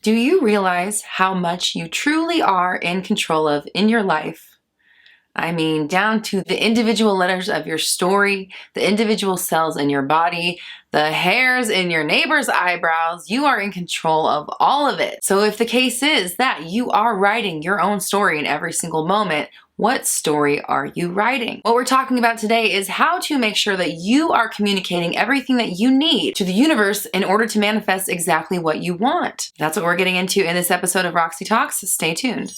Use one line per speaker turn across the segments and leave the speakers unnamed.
Do you realize how much you truly are in control of in your life? I mean, down to the individual letters of your story, the individual cells in your body, the hairs in your neighbor's eyebrows, you are in control of all of it. So if the case is that you are writing your own story in every single moment, what story are you writing? What we're talking about today is how to make sure that you are communicating everything that you need to the universe in order to manifest exactly what you want. That's what we're getting into in this episode of Roxy Talks. Stay tuned.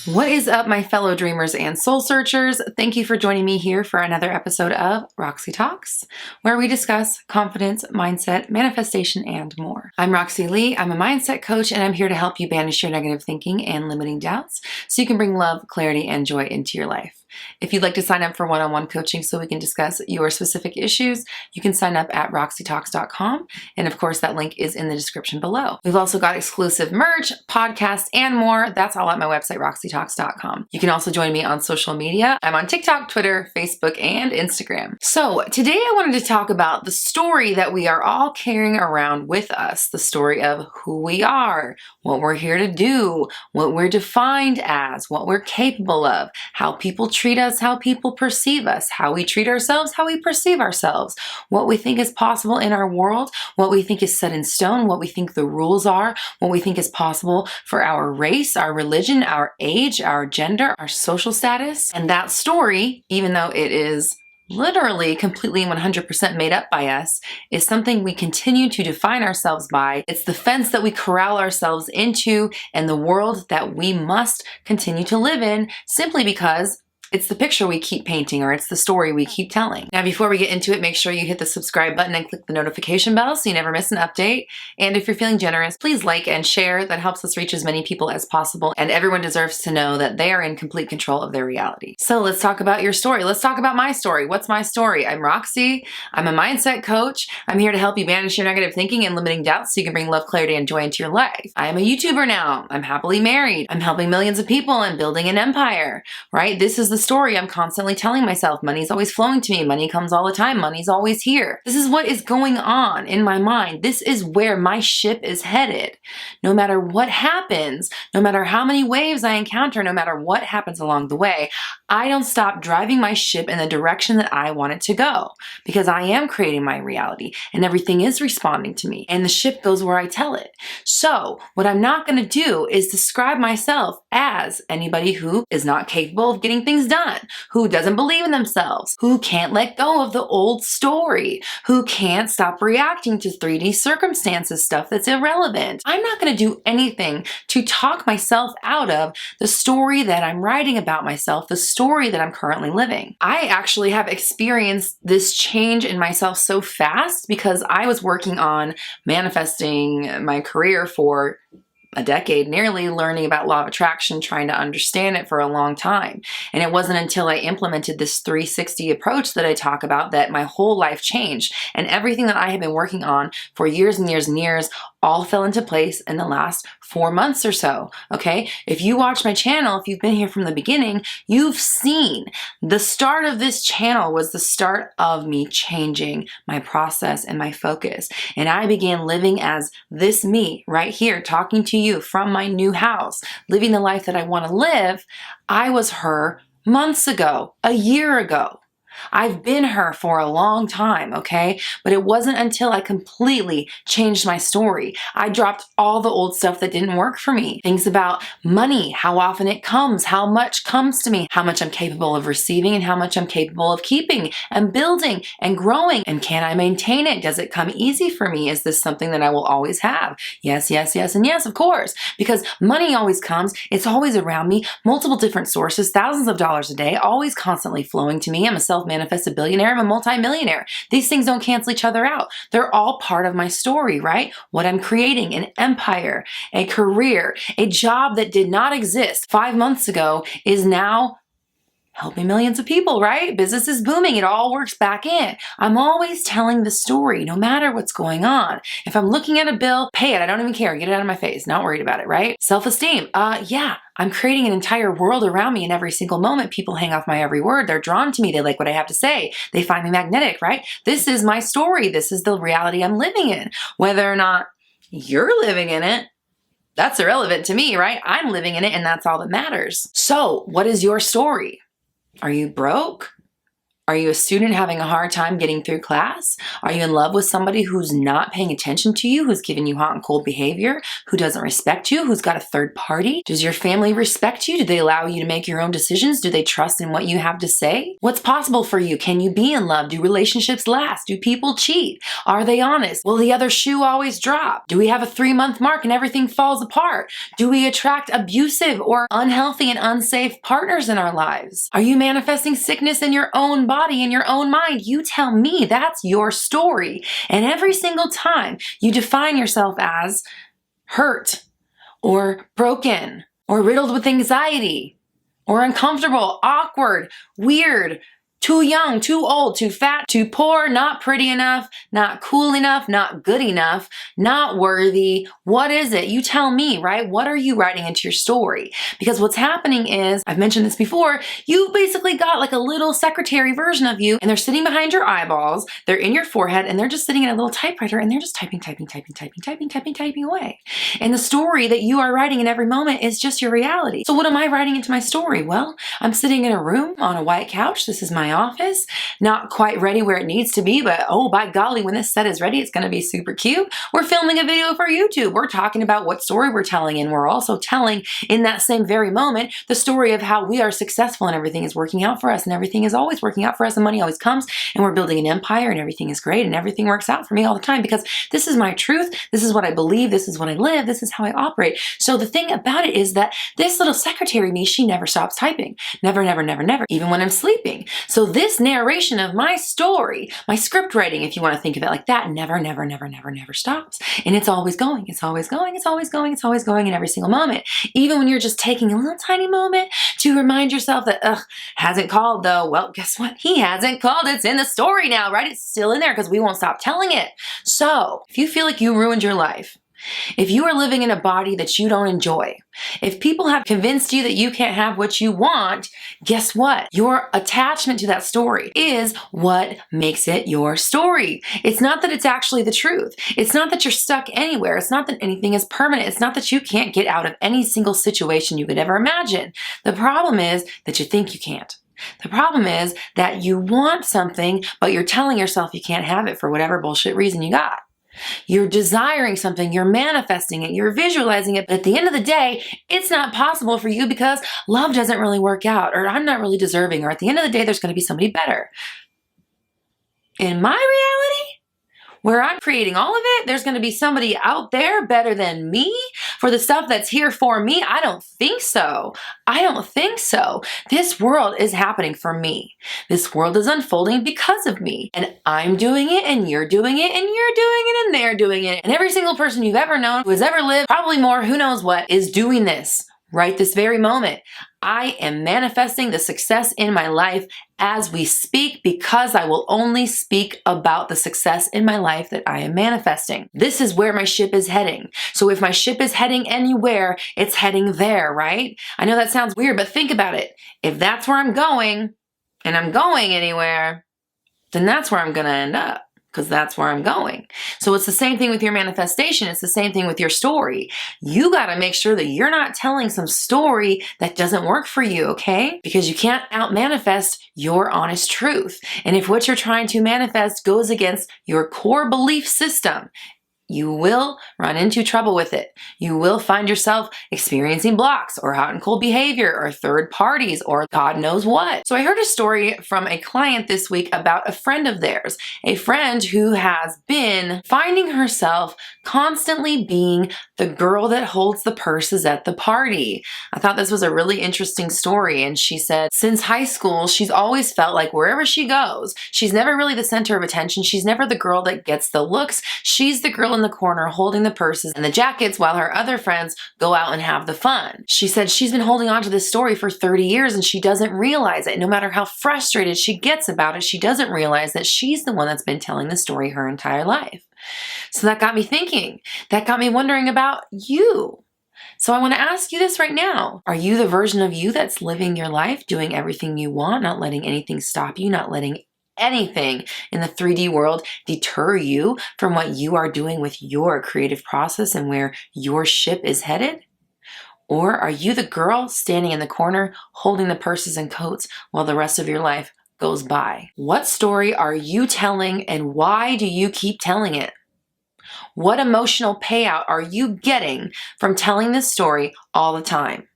What is up, my fellow dreamers and soul searchers? Thank you for joining me here for another episode of Roxy Talks, where we discuss confidence, mindset, manifestation, and more. I'm Roxy Lee. I'm a mindset coach, and I'm here to help you banish your negative thinking and limiting doubts so you can bring love, clarity, and joy into your life. If you'd like to sign up for one-on-one coaching so we can discuss your specific issues, you can sign up at roxytalks.com. And of course, that link is in the description below. We've also got exclusive merch, podcasts, and more. That's all at my website, roxytalks.com. You can also join me on social media. I'm on TikTok, Twitter, Facebook, and Instagram. So today I wanted to talk about the story that we are all carrying around with us, the story of who we are, what we're here to do, what we're defined as, what we're capable of, how people treat us, how people perceive us, how we treat ourselves, how we perceive ourselves, what we think is possible in our world, what we think is set in stone, what we think the rules are, what we think is possible for our race, our religion, our age, our gender, our social status. And that story, even though it is literally completely 100% made up by us, is something we continue to define ourselves by. It's the fence that we corral ourselves into and the world that we must continue to live in simply because it's the picture we keep painting, or it's the story we keep telling. Now, before we get into it, make sure you hit the subscribe button and click the notification bell so you never miss an update. And if you're feeling generous, please like and share. That helps us reach as many people as possible. And everyone deserves to know that they are in complete control of their reality. So let's talk about your story. Let's talk about my story. What's my story? I'm Roxy. I'm a mindset coach. I'm here to help you banish your negative thinking and limiting doubts so you can bring love, clarity, and joy into your life. I am a YouTuber now. I'm happily married. I'm helping millions of people and building an empire, right? This is the story I'm constantly telling myself. Money's always flowing to me. Money comes all the time. Money's always here. This is what is going on in my mind. This is where my ship is headed. No matter what happens, no matter how many waves I encounter, no matter what happens along the way, I don't stop driving my ship in the direction that I want it to go, because I am creating my reality and everything is responding to me and the ship goes where I tell it. So what I'm not going to do is describe myself as anybody who is not capable of getting things done, who doesn't believe in themselves, who can't let go of the old story, who can't stop reacting to 3D circumstances, stuff that's irrelevant. I'm not going to do anything to talk myself out of the story that I'm writing about myself, the story that I'm currently living. I actually have experienced this change in myself so fast because I was working on manifesting my career for a decade, nearly, learning about law of attraction, trying to understand it for a long time. And it wasn't until I implemented this 360 approach that I talk about that my whole life changed. And everything that I had been working on for years and years and years all fell into place in the last 4 months or so, okay? If you watch my channel, if you've been here from the beginning, you've seen the start of this channel was the start of me changing my process and my focus. And I began living as this me right here, talking to you from my new house, living the life that I want to live. I was her months ago, a year ago. I've been her for a long time, okay? But it wasn't until I completely changed my story. I dropped all the old stuff that didn't work for me. Things about money, how often it comes, how much comes to me, how much I'm capable of receiving, and how much I'm capable of keeping and building and growing. And can I maintain it? Does it come easy for me? Is this something that I will always have? Yes, yes, yes, and yes, of course. Because money always comes. It's always around me. Multiple different sources, thousands of dollars a day, always constantly flowing to me. I'm a self-manifested billionaire. I'm a multimillionaire. These things don't cancel each other out. They're all part of my story, right? What I'm creating, an empire, a career, a job that did not exist 5 months ago is now helping millions of people, right? Business is booming. It all works back in. I'm always telling the story, no matter what's going on. If I'm looking at a bill, pay it. I don't even care. Get it out of my face. Not worried about it, right? Self-esteem. Yeah, I'm creating an entire world around me in every single moment. People hang off my every word. They're drawn to me. They like what I have to say. They find me magnetic, right? This is my story. This is the reality I'm living in. Whether or not You're living in it. That's irrelevant to me, right? I'm living in it, and that's all that matters. So, what is your story? Are you broke? Are you a student having a hard time getting through class? Are you in love with somebody who's not paying attention to you, who's giving you hot and cold behavior, who doesn't respect you, who's got a third party? Does your family respect you? Do they allow you to make your own decisions? Do they trust in what you have to say? What's possible for you? Can you be in love? Do relationships last? Do people cheat? Are they honest? Will the other shoe always drop? Do we have a 3-month mark and everything falls apart? Do we attract abusive or unhealthy and unsafe partners in our lives? Are you manifesting sickness in your own body, in your own mind? You tell me. That's your story. And every single time you define yourself as hurt or broken or riddled with anxiety or uncomfortable, awkward, weird, too young, too old, too fat, too poor, not pretty enough, not cool enough, not good enough, not worthy. What is it? You tell me, right? What are you writing into your story? Because what's happening is, I've mentioned this before, you basically got like a little secretary version of you, and they're sitting behind your eyeballs, they're in your forehead, and they're just sitting at a little typewriter, and they're just typing away. And the story that you are writing in every moment is just your reality. So what am I writing into my story? Well, I'm sitting in a room on a white couch. This is my office, not quite ready where it needs to be, but oh, by golly, when this set is ready, it's going to be super cute. We're filming a video for YouTube. We're talking about what story we're telling, and we're also telling in that same very moment the story of how we are successful and everything is working out for us, and everything is always working out for us, and money always comes, and we're building an empire, and everything is great, and everything works out for me all the time because this is my truth. This is what I believe. This is what I live. This is how I operate. So the thing about it is that this little secretary me, she never stops typing. Never, even when I'm sleeping. So this narration of my story, my script writing, if you want to think of it like that, never stops. And it's always going. It's always going. It's always going. It's always going in every single moment. Even when you're just taking a little tiny moment to remind yourself that, hasn't called though. Well, guess what? He hasn't called. It's in the story now, right? It's still in there because we won't stop telling it. So if you feel like you ruined your life, if you are living in a body that you don't enjoy, if people have convinced you that you can't have what you want, guess what? Your attachment to that story is what makes it your story. It's not that it's actually the truth. It's not that you're stuck anywhere. It's not that anything is permanent. It's not that you can't get out of any single situation you could ever imagine. The problem is that you think you can't. The problem is that you want something, but you're telling yourself you can't have it for whatever bullshit reason you got. You're desiring something, you're manifesting it, you're visualizing it, but at the end of the day, it's not possible for you because love doesn't really work out, or I'm not really deserving, or at the end of the day, there's going to be somebody better. In my reality, where I'm creating all of it, there's going to be somebody out there better than me for the stuff that's here for me. I don't think so. This world is happening for me. This world is unfolding because of me. And I'm doing it, and you're doing it, and you're doing it, and they're doing it. And every single person you've ever known who has ever lived, probably more, who knows what, is doing this right this very moment. I am manifesting the success in my life as we speak because I will only speak about the success in my life that I am manifesting. This is where my ship is heading. So if my ship is heading anywhere, it's heading there, right? I know that sounds weird, but think about it. If that's where I'm going, and I'm going anywhere, then that's where I'm going to end up. Because that's where I'm going. So it's the same thing with your manifestation. It's the same thing with your story. You got to make sure that you're not telling some story that doesn't work for you, okay? Because you can't out-manifest your honest truth. And if what you're trying to manifest goes against your core belief system, you will run into trouble with it. You will find yourself experiencing blocks or hot and cold behavior or third parties or God knows what. So I heard a story from a client this week about a friend of theirs, a friend who has been finding herself constantly being the girl that holds the purses at the party. I thought this was a really interesting story. And she said, since high school, she's always felt like wherever she goes, she's never really the center of attention. She's never the girl that gets the looks. She's the girl in the corner holding the purses and the jackets while her other friends go out and have the fun. She said she's been holding on to this story for 30 years and she doesn't realize it. No matter how frustrated she gets about it, she doesn't realize that she's the one that's been telling the story her entire life. So that got me thinking. That got me wondering about you. So I want to ask you this right now. Are you the version of you that's living your life, doing everything you want, not letting anything stop you, not letting anything in the 3D world deter you from what you are doing with your creative process and where your ship is headed? Or are you the girl standing in the corner holding the purses and coats while the rest of your life goes by? What story are you telling and why do you keep telling it? What emotional payout are you getting from telling this story all the time?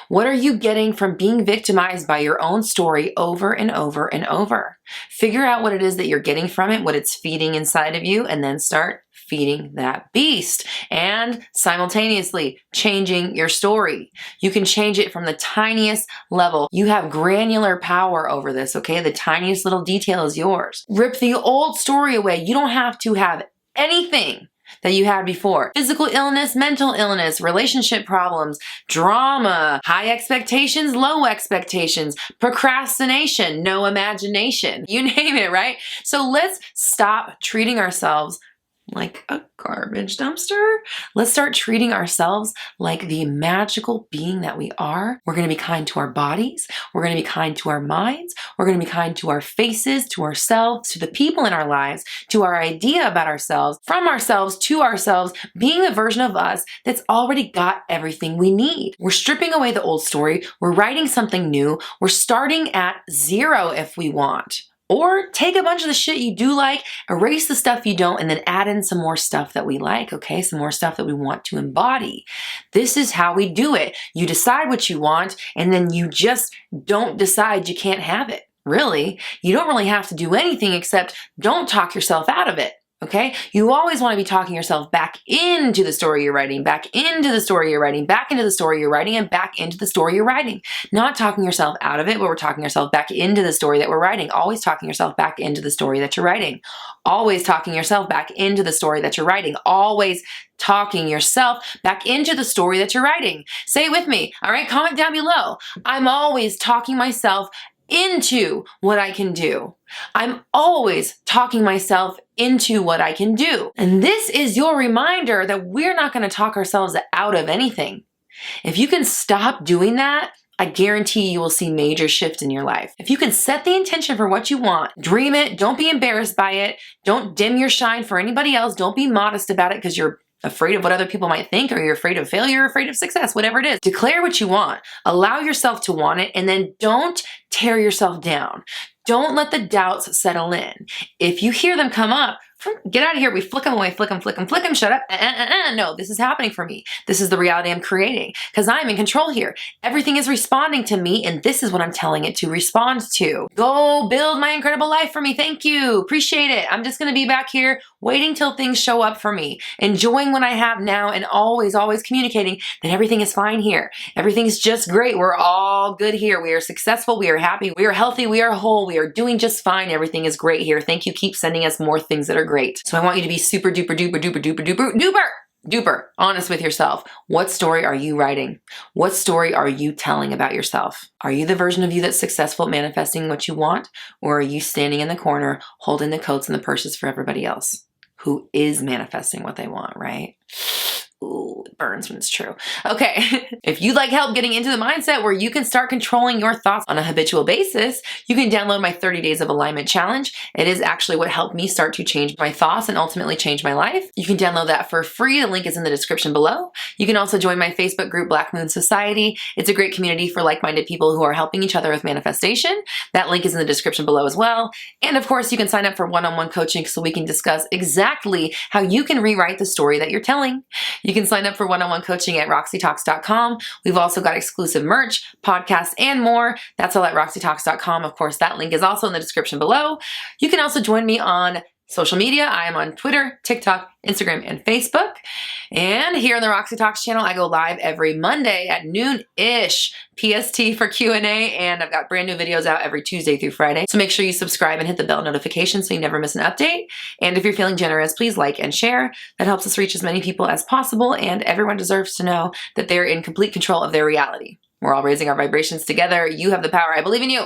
What are you getting from being victimized by your own story over and over and over? Figure out what it is that you're getting from it, what it's feeding inside of you, and then start feeding that beast and simultaneously changing your story. You can change it from the tiniest level. You have granular power over this, okay? The tiniest little detail is yours. Rip the old story away. You don't have to have anything that you had before. Physical illness, mental illness, relationship problems, drama, high expectations, low expectations, procrastination, no imagination. You name it, right? So let's stop treating ourselves like a garbage dumpster. Let's start treating ourselves like the magical being that we are. We're going to be kind to our bodies. We're going to be kind to our minds. We're going to be kind to our faces, to ourselves, to the people in our lives, to our idea about ourselves, from ourselves to ourselves, being the version of us that's already got everything we need. We're stripping away the old story. We're writing something new. We're starting at zero if we want. Or take a bunch of the shit you do like, erase the stuff you don't, and then add in some more stuff that we like, okay? Some more stuff that we want to embody. This is how we do it. You decide what you want, and then you just don't decide you can't have it. Really, you don't really have to do anything except don't talk yourself out of it. Okay? You always want to be talking yourself back into the story you're writing, back into the story you're writing, back into the story you're writing, and back into the story you're writing. Not talking yourself out of it, but we're talking yourself back into the story that we're writing. Always talking yourself back into the story that you're writing. Always talking yourself back into the story that you're writing. Always talking yourself back into the story that you're writing. Say it with me. All right? Comment down below. I'm always talking myself into what I can do. I'm always talking myself into what I can do. And this is your reminder that we're not going to talk ourselves out of anything. If you can stop doing that, I guarantee you will see major shift in your life. If you can set the intention for what you want, dream it, don't be embarrassed by it, don't dim your shine for anybody else, don't be modest about it because you're afraid of what other people might think, or you're afraid of failure, or afraid of success, whatever it is. Declare what you want. Allow yourself to want it, and then don't tear yourself down. Don't let the doubts settle in. If you hear them come up, get out of here. We flick them away, flick them, shut up. No, this is happening for me. This is the reality I'm creating because I'm in control here. Everything is responding to me, and this is what I'm telling it to respond to. Go build my incredible life for me. Thank you. Appreciate it. I'm just going to be back here waiting till things show up for me, enjoying what I have now, and always communicating that everything is fine here. Everything's just great. We're all good here. We are successful. We are happy. We are healthy. We are whole. We are doing just fine. Everything is great here. Thank you. Keep sending us more things that are great. So I want you to be super duper honest with yourself. What story are you writing? What story are you telling about yourself? Are you the version of you that's successful at manifesting what you want? Or are you standing in the corner holding the coats and the purses for everybody else who is manifesting what they want, right? Ooh, it burns when it's true. Okay, if you'd like help getting into the mindset where you can start controlling your thoughts on a habitual basis, you can download my 30 Days of Alignment Challenge. It is actually what helped me start to change my thoughts and ultimately change my life. You can download that for free. The link is in the description below. You can also join my Facebook group, Black Moon Society. It's a great community for like-minded people who are helping each other with manifestation. That link is in the description below as well. And of course, you can sign up for one-on-one coaching so we can discuss exactly how you can rewrite the story that you're telling. You can sign up for one-on-one coaching at roxytalks.com. We've also got exclusive merch, podcasts, and more. That's all at roxytalks.com. Of course, that link is also in the description below. You can also join me on social media. I am on Twitter, TikTok, Instagram, and Facebook. And here on the Roxy Talks channel, I go live every Monday at noon-ish PST for Q&A, and I've got brand new videos out every Tuesday through Friday. So make sure you subscribe and hit the bell notification so you never miss an update. And if you're feeling generous, please like and share. That helps us reach as many people as possible, and everyone deserves to know that they're in complete control of their reality. We're all raising our vibrations together. You have the power. I believe in you.